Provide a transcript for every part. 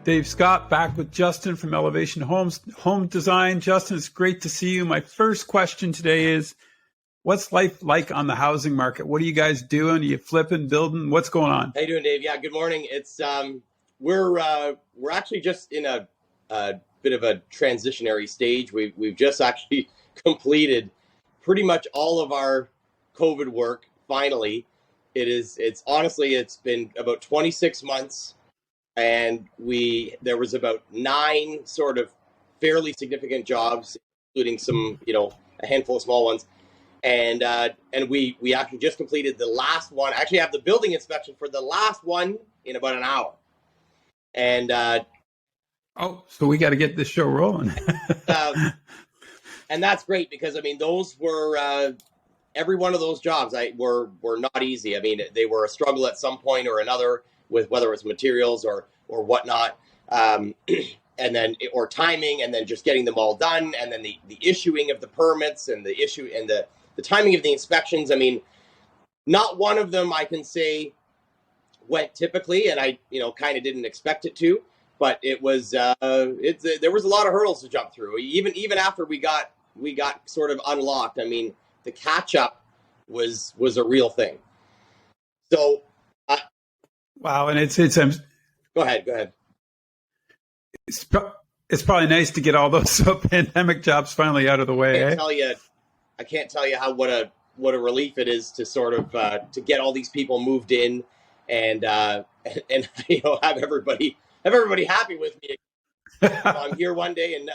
Dave Scott back with Justin from Elevation Homes Home Design. Justin, it's great to see you. My first question today is, what's life like on the housing market? What are you guys doing? Are you flipping, building? What's going on? How you doing, Dave? Yeah, good morning. It's we're actually just in a bit of a transitionary stage. We've just actually completed pretty much all of our COVID work. Finally, it's honestly it's been about 26 months. And there was about 9 sort of fairly significant jobs, including some, a handful of small ones. And we actually just completed the last one. I actually have the building inspection for the last one in about an hour. And so we got to get this show rolling. And that's great because those were every one of those jobs were not easy. They were a struggle at some point or another, with whether it's materials or whatnot, and then or timing, and then just getting them all done, and then the issuing of the permits and the timing of the inspections. Not one of them I can say went typically, and I kind of didn't expect it to, but it was there was a lot of hurdles to jump through. Even after we got sort of unlocked, the catch up was a real thing. So. Wow, and it's Go ahead. It's probably nice to get all those pandemic jobs finally out of the way. I can't tell you what a relief it is to sort of to get all these people moved in and have everybody happy with me. I'm here one day, and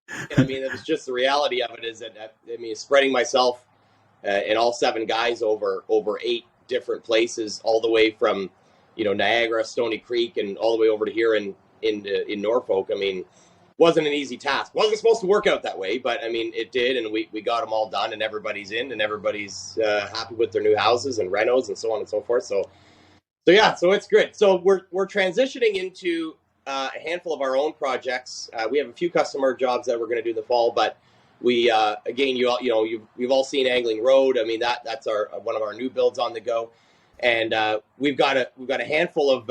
it was just the reality of it is that spreading myself and all 7 guys over 8 different places, all the way from Niagara, Stony Creek, and all the way over to here in Norfolk. Wasn't an easy task. Wasn't supposed to work out that way, but it did, and we got them all done, and everybody's in, and everybody's happy with their new houses and renos and so on and so forth. So it's good. So we're transitioning into a handful of our own projects. We have a few customer jobs that we're going to do in the fall, but we again, you've all seen Angling Road. That's one of our new builds on the go. And we've got a handful of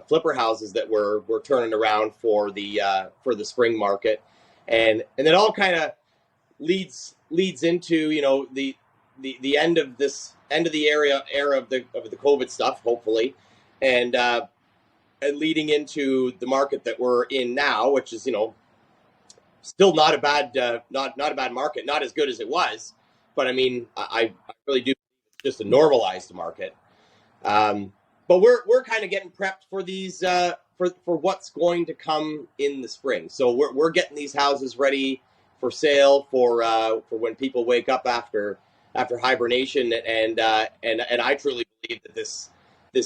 flipper houses that we're turning around for the spring market, and it all kind of leads into the end of the era of the COVID stuff, hopefully, and leading into the market that we're in now, which is still not a bad market, not as good as it was, but I really do. Just a normalized market, but we're kind of getting prepped for these for what's going to come in the spring. So we're getting these houses ready for sale for when people wake up after hibernation, and I truly believe that this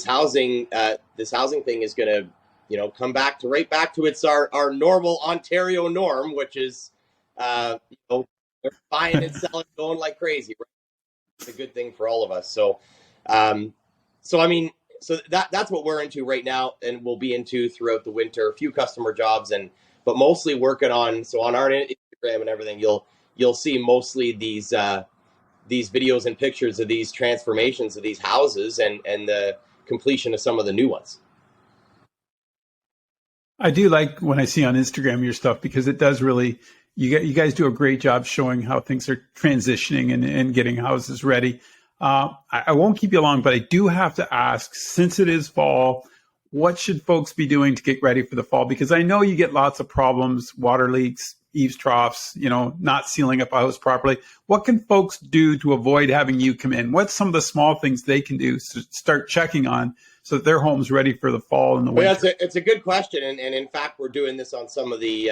housing thing is going to come right back to its our normal Ontario norm, which is they're buying and selling, going like crazy. Right? A good thing for all of us. So that's what we're into right now, and we'll be into throughout the winter. A few customer jobs, but mostly working on our Instagram and everything. You'll see mostly these videos and pictures of these transformations of these houses and the completion of some of the new ones. I do like when I see on Instagram your stuff, because it does really. You guys do a great job showing how things are transitioning and getting houses ready. I won't keep you long, but I do have to ask, since it is fall, what should folks be doing to get ready for the fall? Because I know you get lots of problems, water leaks, eaves troughs, not sealing up a house properly. What can folks do to avoid having you come in? What's some of the small things they can do to start checking on so that their home's ready for the fall and the winter? Well, it's a good question. And in fact, we're doing this on some of the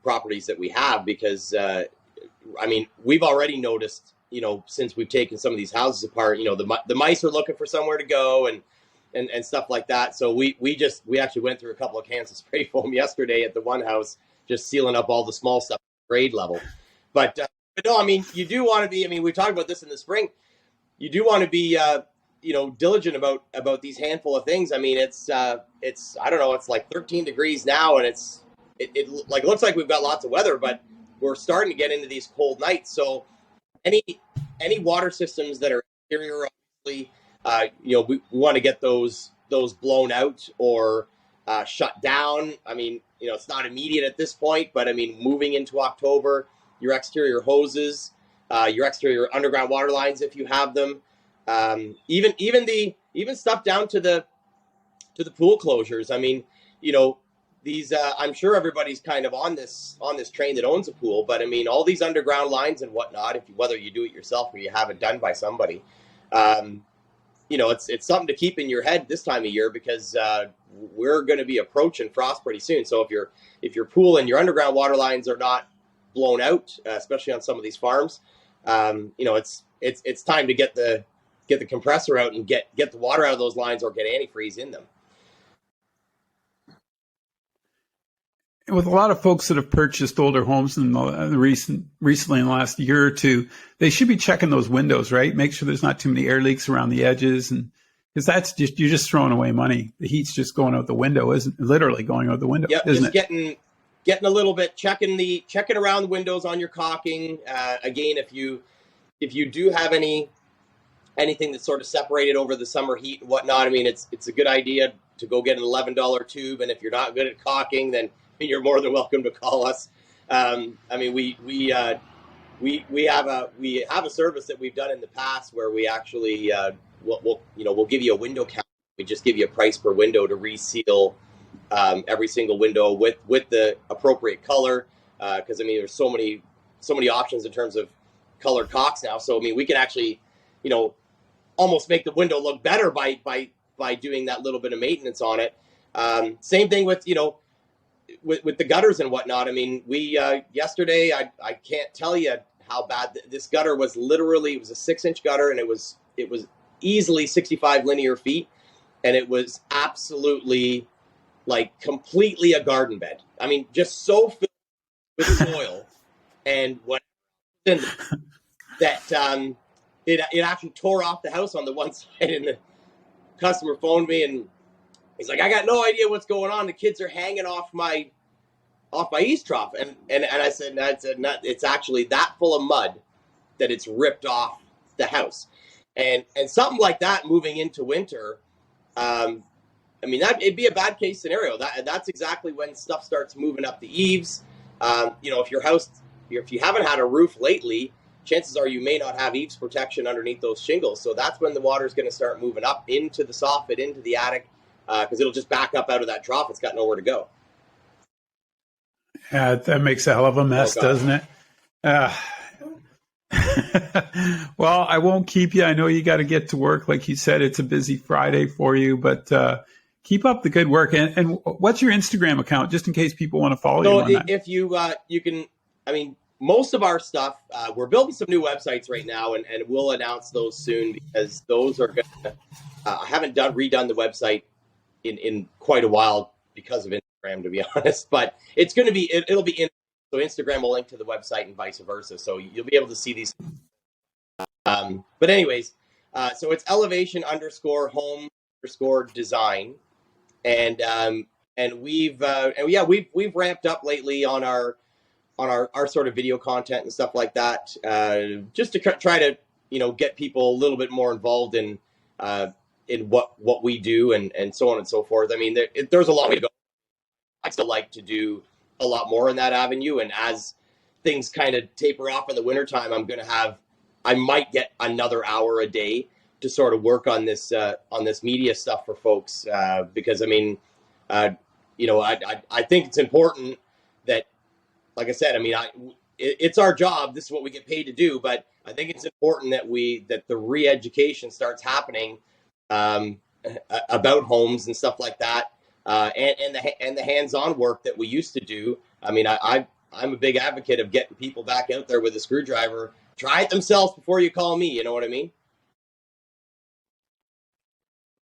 properties that we have, because we've already noticed, since we've taken some of these houses apart, the mice are looking for somewhere to go and stuff like that. So we actually went through a couple of cans of spray foam yesterday at the one house, just sealing up all the small stuff at grade level. But no, you do want to be, we talked about this in the spring, you do want to be diligent about these handful of things. It's I don't know, it's like 13 degrees now, and it looks like we've got lots of weather, but we're starting to get into these cold nights. So any water systems that are exterior, obviously, we want to get those those blown out or shut down. I mean, it's not immediate at this point, but I mean, moving into October, your exterior hoses, your exterior underground water lines, if you have them, even stuff down to the pool closures. I mean, these I'm sure everybody's kind of on this train that owns a pool, but I mean, all these underground lines and whatnot, whether you do it yourself or you have it done by somebody, it's something to keep in your head this time of year, because we're going to be approaching frost pretty soon. So if your pool and your underground water lines are not blown out, especially on some of these farms, it's time to get the compressor out and get the water out of those lines, or get antifreeze in them. With a lot of folks that have purchased older homes in recently in the last year or two, they should be checking those windows, right? Make sure there's not too many air leaks around the edges, and because you're just throwing away money. The heat's just going out the window, isn't literally going out the window? Yep, isn't just it? getting a little bit, checking around the windows on your caulking. Again, if you do have anything that's sort of separated over the summer heat and whatnot, I mean, it's a good idea to go get an $11 tube. And if you're not good at caulking, then you're more than welcome to call us. I mean, we have a service that we've done in the past where we actually we'll give you a window count. We just give you a price per window to reseal every single window with the appropriate color, because I mean, there's so many options in terms of color caulks now. So I mean, we can actually almost make the window look better by doing that little bit of maintenance on it. Same thing with with the gutters and whatnot. I mean, we yesterday, I can't tell you how bad this gutter was. Literally, it was a 6-inch gutter, and it was easily 65 linear feet, and it was absolutely, like, completely a garden bed. I mean, just so filled with soil and what that it actually tore off the house on the one side, and the customer phoned me and he's like, I got no idea what's going on. The kids are hanging off my eaves trough. And I said, it's actually that full of mud that it's ripped off the house. And something like that moving into winter, I mean, it'd be a bad case scenario. That's exactly when stuff starts moving up the eaves. If you haven't had a roof lately, chances are you may not have eaves protection underneath those shingles. So that's when the water's going to start moving up into the soffit, into the attic, because it'll just back up out of that trough. It's got nowhere to go. Yeah, that makes a hell of a mess, doesn't it? Well, I won't keep you. I know you got to get to work. Like you said, it's a busy Friday for you, but keep up the good work. And what's your Instagram account, just in case people want to follow you on that? If you can, I mean, most of our stuff, we're building some new websites right now, and we'll announce those soon, because those are going to, I haven't redone the website in quite a while because of Instagram, to be honest, but it's going to be, it'll be in, so Instagram will link to the website and vice versa. So you'll be able to see these. But anyways, so it's elevation_home_design. And we've ramped up lately on our sort of video content and stuff like that, just to try to, get people a little bit more involved in what we do and so on and so forth. I mean, there's a long way to go. I still like to do a lot more in that avenue. And as things kind of taper off in the wintertime, I might get another hour a day to sort of work on this media stuff for folks. Because I mean, I think it's important that, like I said, I mean, it's our job. This is what we get paid to do. But I think it's important that the re-education starts happening about homes and stuff like that, and the hands-on work that we used to do. I mean, I'm a big advocate of getting people back out there with a screwdriver. Try it themselves before you call me. You know what I mean?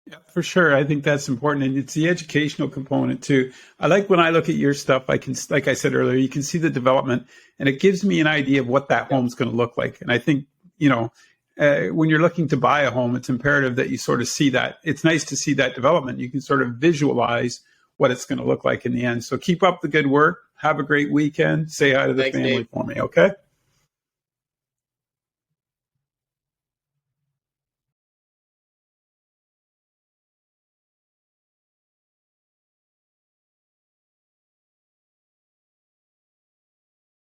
Yeah, for sure. I think that's important. And it's the educational component too. I like when I look at your stuff, like I said earlier, you can see the development, and it gives me an idea of what that home's going to look like. And I think, when you're looking to buy a home, it's imperative that you sort of see that. It's nice to see that development. You can sort of visualize what it's going to look like in the end. So keep up the good work. Have a great weekend. Say hi to the family for me. Okay.